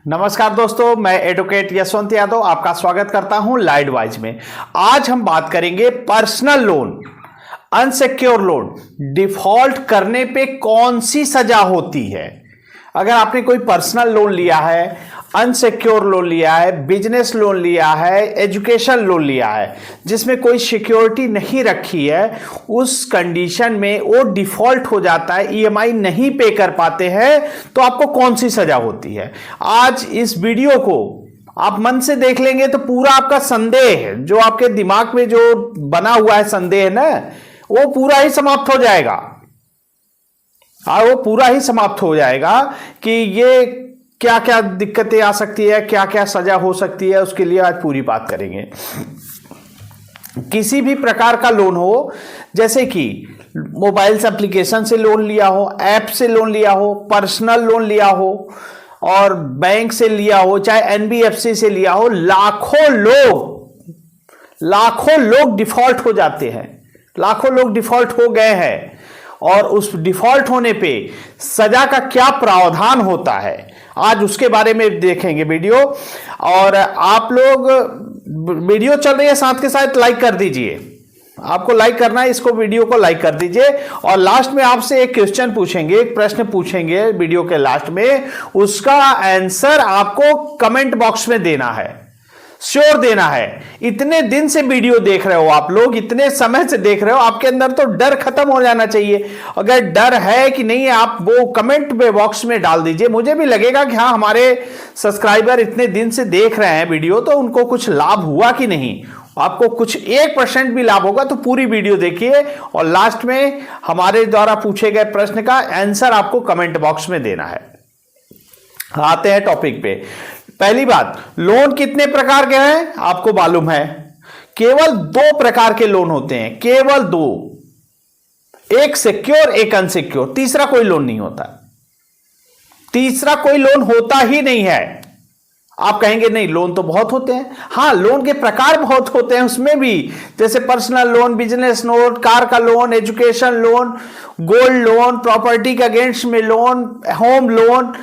नमस्कार दोस्तों, मैं एडवोकेट यशवंत यादव आपका स्वागत करता हूं लाइडवाइज में। आज हम बात करेंगे personal loan, unsecure loan default करने पे कौन सी सजा होती है। अगर आपने कोई पर्सनल लोन लिया है, अनसिक्योर लोन लिया है, बिजनेस लोन लिया है, एजुकेशन लोन लिया है जिसमें कोई सिक्योरिटी नहीं रखी है, उस कंडीशन में वो डिफॉल्ट हो जाता है, ईएमआई नहीं पे कर पाते हैं, तो आपको कौन सी सजा होती है। आज इस वीडियो को आप मन से देख लेंगे तो पूरा आपका संदेह जो आपके दिमाग में जो बना हुआ है संदेह ना, वो पूरा ही समाप्त हो जाएगा। वो पूरा ही समाप्त हो जाएगा कि ये क्या क्या दिक्कतें आ सकती है, क्या क्या सजा हो सकती है, उसके लिए आज पूरी बात करेंगे। किसी भी प्रकार का लोन हो, जैसे कि मोबाइल से एप्लीकेशन से लोन लिया हो, ऐप से लोन लिया हो, पर्सनल लोन लिया हो और बैंक से लिया हो, चाहे एनबीएफसी से लिया हो, लाखों लोग डिफॉल्ट हो जाते हैं, लाखों लोग डिफॉल्ट हो गए हैं। और उस डिफॉल्ट होने पे सजा का क्या प्रावधान होता है, आज उसके बारे में देखेंगे वीडियो। और आप लोग वीडियो चल रही है साथ के साथ लाइक कर दीजिए, आपको लाइक करना है, इसको वीडियो को लाइक कर दीजिए। और लास्ट में आपसे एक क्वेश्चन पूछेंगे, एक प्रश्न पूछेंगे वीडियो के लास्ट में, उसका आंसर आपको कमेंट बॉक्स में देना है, श्योर देना है। इतने दिन से वीडियो देख रहे हो आप लोग, इतने समय से देख रहे हो, आपके अंदर तो डर खत्म हो जाना चाहिए। अगर डर है कि नहीं है, आप वो कमेंट बॉक्स में डाल दीजिए, मुझे भी लगेगा कि हाँ हमारे सब्सक्राइबर इतने दिन से देख रहे हैं वीडियो, तो उनको कुछ लाभ हुआ कि नहीं। आपको कुछ 1% भी लाभ होगा तो पूरी वीडियो देखिए और लास्ट में हमारे द्वारा पूछे गए प्रश्न का आंसर आपको कमेंट बॉक्स में देना है। आते हैं टॉपिक पे। पहली बात, लोन कितने प्रकार के हैं आपको मालूम है। केवल 2 प्रकार के लोन होते हैं, केवल 2, एक सिक्योर एक अनसिक्योर। तीसरा कोई लोन नहीं होता, तीसरा कोई लोन होता ही नहीं है। आप कहेंगे नहीं लोन तो बहुत होते हैं, हां लोन के प्रकार बहुत होते हैं उसमें भी, जैसे personal loan, business loan, car का loan, education loan, gold loan, property के अगेंस्ट में लोन, होम लोन,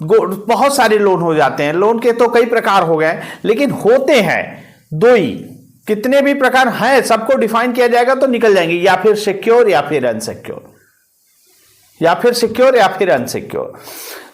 बहुत सारे लोन हो जाते हैं। लोन के तो कई प्रकार हो गए, लेकिन होते हैं 2 ही। कितने भी प्रकार हैं सबको डिफाइन किया जाएगा तो निकल जाएंगे, या फिर सिक्योर या फिर अनसिक्योर, या फिर सिक्योर या फिर अनसिक्योर।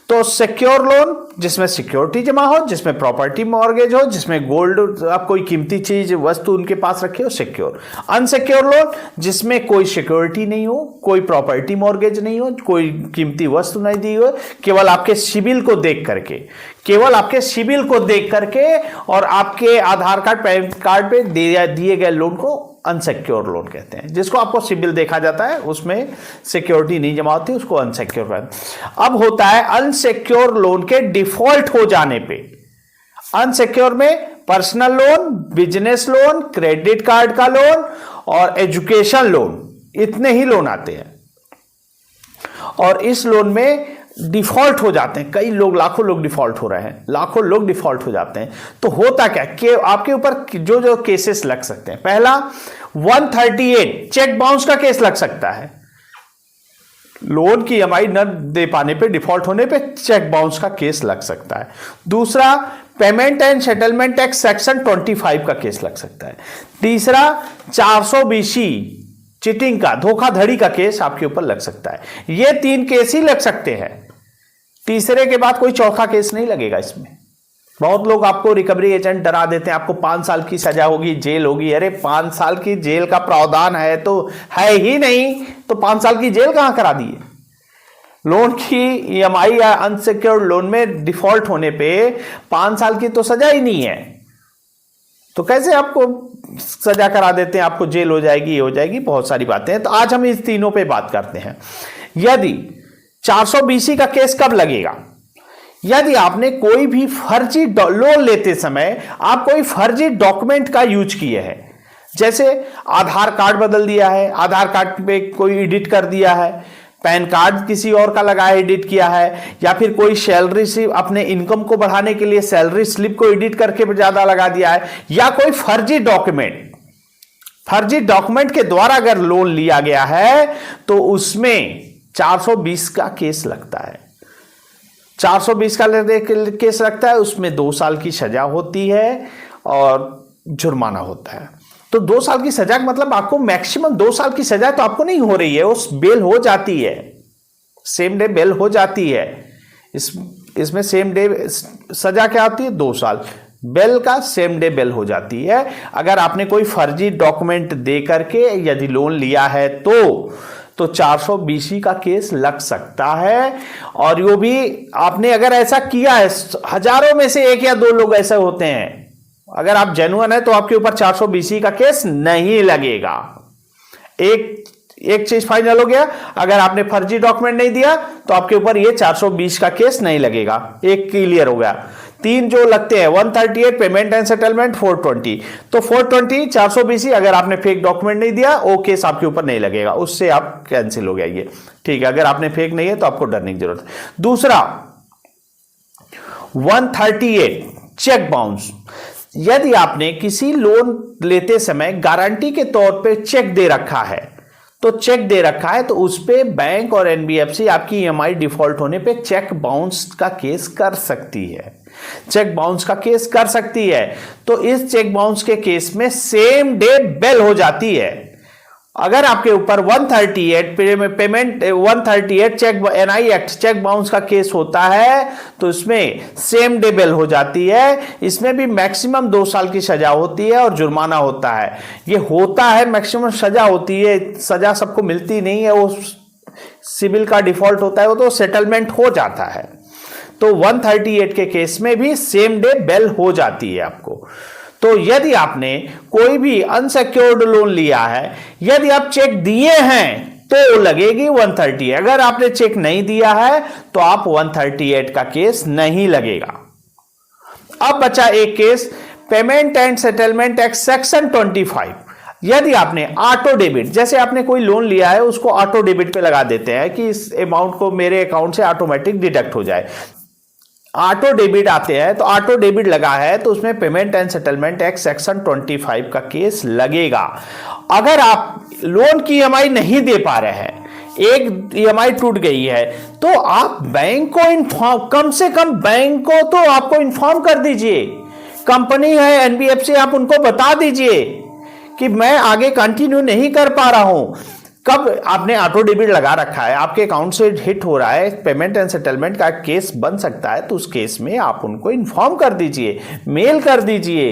तो सिक्योर लोन जिसमें सिक्योरिटी जमा हो, जिसमें प्रॉपर्टी मॉर्गेज हो, जिसमें गोल्ड आप कोई कीमती चीज वस्तु उनके पास रखे हो, सिक्योर। अनसिक्योर लोन जिसमें कोई सिक्योरिटी नहीं हो, कोई प्रॉपर्टी मॉर्गेज नहीं हो, कोई कीमती वस्तु नहीं दी हो, केवल आपके सिबिल को देख करके, केवल आपके सिबिल को देख करके और आपके आधार कार्ड पैन कार्ड पे दिए गए लोन को अनसिक्योर लोन कहते हैं। जिसको आपको सिबिल देखा जाता है उसमें सिक्योरिटी नहीं जमा होती, उसको अनसिक्योर। अब होता है अनसिक्योर लोन के डिफॉल्ट हो जाने पे। अनसिक्योर में personal loan, business loan, credit card का लोन और एजुकेशन लोन, इतने ही लोन आते हैं। और इस लोन में डिफॉल्ट हो जाते हैं कई लोग, लाखों लोग डिफॉल्ट हो रहे हैं, लाखों लोग डिफॉल्ट हो जाते हैं। तो होता क्या कि आपके ऊपर जो जो केसेस लग सकते हैं, पहला 138 चेक बाउंस का केस लग सकता है। लोन की ईएमआई न दे पाने पे, डिफॉल्ट होने पे चेक बाउंस का केस लग सकता है। दूसरा, payment and settlement tax section 25 का केस लग सकता है। तीसरा, 420 चीटिंग का, धोखाधड़ी का केस आपके ऊपर लग सकता है। ये 3 केस ही लग सकते हैं, तीसरे के बाद कोई चौथा केस नहीं लगेगा इसमें। बहुत लोग आपको रिकवरी एजेंट डरा देते हैं, आपको 5 साल की सजा होगी, जेल होगी। अरे 5 साल की जेल का प्रावधान है तो है ही नहीं, तो 5 साल की जेल कहां करा दिए। लोन की ईएमआई या अनसिक्योर्ड लोन में डिफॉल्ट होने पे 5 साल की तो सजा ही नहीं है, तो कैसे आपको सजा करा देते हैं, आपको जेल हो जाएगी, ये हो जाएगी, बहुत सारी बातें हैं। तो आज हम इस तीनों पे बात करते हैं। यदि 420 का केस कब लगेगा, यदि आपने कोई भी फर्जी लोन लेते समय आप कोई फर्जी डॉक्यूमेंट का यूज किए हैं, जैसे आधार कार्ड बदल दिया है, आधार कार्ड पे कोई एडिट कर दिया है, पैन कार्ड किसी और का लगाया एडिट किया है, या फिर कोई सैलरी स्लिप अपने इनकम को बढ़ाने के लिए सैलरी स्लिप को एडिट करके ज्यादा लगा दिया है, या कोई फर्जी डॉक्यूमेंट के द्वारा अगर लोन लिया गया है तो उसमें 420 का केस लगता है। 420 का केस रखता है, उसमें 2 साल की सजा होती है और जुर्माना होता है। तो 2 साल की सजा का मतलब आपको मैक्सिमम 2 साल की सजा तो आपको नहीं हो रही है, उस बेल हो जाती है, सेम डे बेल हो जाती है। इसमें सेम डे सजा क्या होती है? 2 साल। बेल का सेम डे बेल हो जाती है। अगर आपने कोई फर्जी डॉक्यूमेंट दे करके यदि लोन लिया है तो 420 का केस लग सकता है। और यो भी आपने अगर ऐसा किया है, हजारों में से 1 या 2 लोग ऐसे होते हैं, अगर आप जेन्युइन है तो आपके ऊपर 420 का केस नहीं लगेगा। एक चीज फाइनल हो गया, अगर आपने फर्जी डॉक्यूमेंट नहीं दिया तो आपके ऊपर ये 420 का केस नहीं लगेगा। एक क्लियर हो गया। 3 जो लगते हैं 138 पेमेंट एंड सेटलमेंट 420, तो 420 420 अगर आपने फेक डॉक्यूमेंट नहीं दिया वो केस आपके ऊपर नहीं लगेगा, उससे आप कैंसिल हो गया ये, ठीक है। अगर आपने फेक नहीं है तो आपको डरने की जरूरत है। दूसरा 138 चेक बाउंस। यदि आपने किसी लोन लेते समय गारंटी के तौर पे चेक दे रखा है, तो चेक दे रखा है तो उस पे बैंक और एनबीएफसी आपकी ईएमआई डिफॉल्ट होने पे चेक बाउंस का केस कर सकती है, चेक बाउंस का केस कर सकती है। तो इस चेक बाउंस के केस में सेम डे बेल हो जाती है। अगर आपके ऊपर 138 payment 138 cheque NI act cheque bounce का केस होता है तो इसमें सेम डे बेल हो जाती है। इसमें भी मैक्सिमम 2 साल की सजा होती है और जुर्माना होता है। ये होता है मैक्सिमम सजा होती है, सजा सबको मिलती नहीं है, वो सिविल का डिफॉल्ट होता है, वो तो सेटलमेंट हो जाता है। तो 138 के केस में भी सेम डे बेल हो जाती है आपको। तो यदि आपने कोई भी अनसिक्योर्ड लोन लिया है, यदि आप चेक दिए हैं तो लगेगी 138, अगर आपने चेक नहीं दिया है तो आप 138 का केस नहीं लगेगा। अब बचा एक case, payment and settlement act section 25। यदि आपने ऑटो डेबिट, जैसे आपने कोई लोन लिया है उसको ऑटो डेबिट पे लगा देते हैं कि इस अमाउंट को मेरे अकाउंट से ऑटोमेटिक डिडक्ट हो जाए, ऑटो डेबिट आते हैं, तो ऑटो डेबिट लगा है तो उसमें payment and settlement act section 25 का केस लगेगा। अगर आप लोन की ईएमआई नहीं दे पा रहे हैं, एक ईएमआई टूट गई है, तो आप बैंक को इन्फॉर्म, कम से कम बैंक को तो आपको इन्फॉर्म कर दीजिए। कंपनी है एनबीएफसी, आप उनको बता दीजिए कि मैं आगे कंटिन्यू नहीं कर पा रहा हूं। कब आपने ऑटो डेबिट लगा रखा है, आपके अकाउंट से हिट हो रहा है, पेमेंट एंड सेटलमेंट का केस बन सकता है, तो उस केस में आप उनको इन्फॉर्म कर दीजिए, मेल कर दीजिए।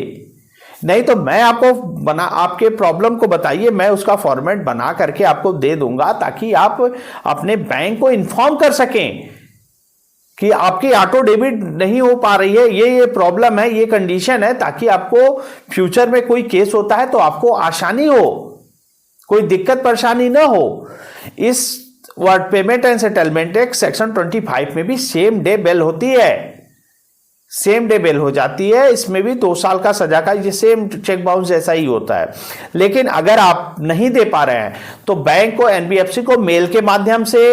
नहीं तो मैं आपको आपके प्रॉब्लम को बताइए, मैं उसका फॉर्मेट बना करके आपको दे दूंगा ताकि आप अपने बैंक को इन्फॉर्म कर सकें कि आपकी ऑटो डेबिट नहीं हो पा रही है, ये प्रॉब्लम है, ये कंडीशन है, ताकि आपको फ्यूचर में कोई केस होता है तो आपको आसानी हो, कोई दिक्कत परेशानी ना हो। इस word payment and settlement act section 25 में भी सेम डे बेल होती है, सेम डे बेल हो जाती है। इसमें भी 2 साल का सजा का ये सेम चेक बाउंस जैसा ही होता है। लेकिन अगर आप नहीं दे पा रहे हैं तो बैंक को, एनबीएफसी को मेल के माध्यम से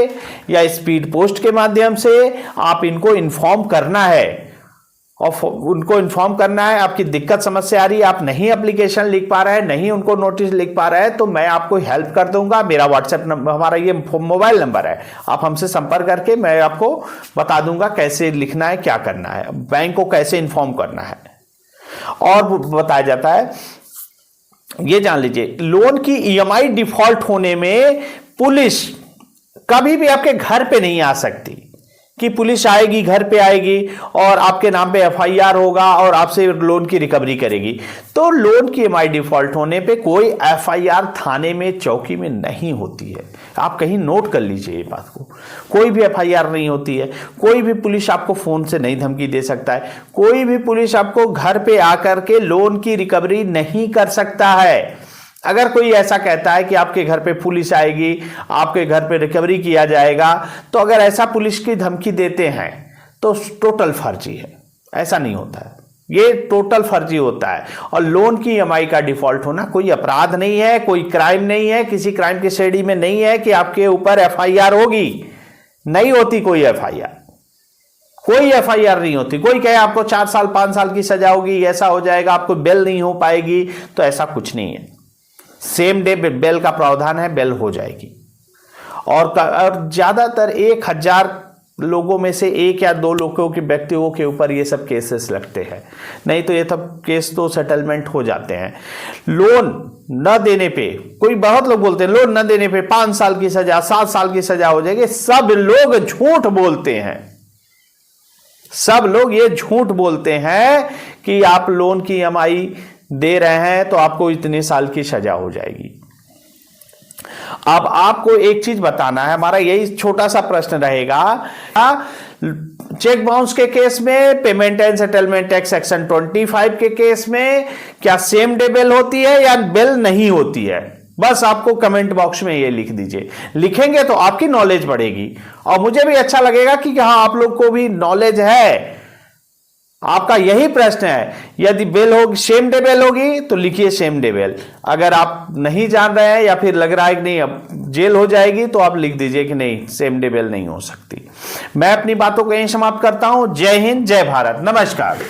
या स्पीड पोस्ट के माध्यम से आप इनको इन्फॉर्म करना है, और उनको इन्फॉर्म करना है आपकी दिक्कत समस्या आ रही है, आप नहीं एप्लीकेशन लिख पा रहे हैं, नहीं उनको नोटिस लिख पा रहे हैं, तो मैं आपको हेल्प कर दूंगा। मेरा व्हाट्सएप नंबर, हमारा ये मोबाइल नंबर है, आप हमसे संपर्क करके मैं आपको बता दूंगा कैसे लिखना है, क्या करना है, बैंक को कैसे इन्फॉर्म करना है। और बताया जाता है, ये जान लीजिए, लोन की ईएमआई डिफॉल्ट होने में पुलिस कभी भी आपके घर पे नहीं आ सकती, कि पुलिस आएगी, घर पे आएगी और आपके नाम पे एफआईआर होगा और आपसे लोन की रिकवरी करेगी। तो लोन की ईएमआई डिफॉल्ट होने पे कोई एफआईआर थाने में, चौकी में नहीं होती है। आप कहीं नोट कर लीजिए ये बात को, कोई भी एफआईआर नहीं होती है। कोई भी पुलिस आपको फोन से नहीं धमकी दे सकता है, कोई भी पुलिस आपको घर पे आकर के लोन की रिकवरी नहीं कर सकता है। अगर कोई ऐसा कहता है कि आपके घर पे पुलिस आएगी, आपके घर पे रिकवरी किया जाएगा, तो अगर ऐसा पुलिस की धमकी देते हैं तो टोटल फर्जी है, ऐसा नहीं होता है, ये टोटल फर्जी होता है। और लोन की ईएमआई का डिफॉल्ट होना कोई अपराध नहीं है, कोई क्राइम नहीं है, किसी क्राइम की श्रेणी में नहीं है कि आपके ऊपर एफआईआर होगी, नहीं होती कोई एफआईआर, कोई एफआईआर नहीं होती। कोई कहे आपको 4 साल 5 साल की सजा होगी, ऐसा हो जाएगा, आपको बेल नहीं हो पाएगी, तो ऐसा कुछ नहीं है। सेम डे बेल का प्रावधान है, बेल हो जाएगी। और ज्यादातर 1000 लोगों में से 1 या 2 लोगों के व्यक्तियों के ऊपर ये सब केसेस लगते हैं, नहीं तो ये सब केस तो सेटलमेंट हो जाते हैं। लोन न देने पे, कोई बहुत लोग बोलते हैं लोन न देने पे 5 साल की सजा, 7 साल की सजा हो जाएगी। सब लोग झूठ बोलते हैं, सब लोग ये झूठ बोलते हैं कि आप लोन की EMI दे रहे हैं तो आपको इतने साल की सजा हो जाएगी। अब आपको एक चीज बताना है, हमारा यही छोटा सा प्रश्न रहेगा, चेक बाउंस के केस में, payment and settlement act section 25 के केस में क्या सेम डे बेल होती है या बेल नहीं होती है? बस आपको कमेंट बॉक्स में ये लिख दीजिए। लिखेंगे तो आपकी नॉलेज बढ़ेगी और मुझे भी अच्छा लगेगा कि हाँ आप लोग को भी नॉलेज है। आपका यही प्रश्न है, यदि बेल होगी, सेम डे बेल होगी तो लिखिए सेम डे बेल। अगर आप नहीं जान रहे हैं या फिर लग रहा है कि नहीं अब जेल हो जाएगी तो आप लिख दीजिए कि नहीं सेम डे बेल नहीं हो सकती। मैं अपनी बातों को यहीं समाप्त करता हूं। जय हिंद, जय भारत, नमस्कार।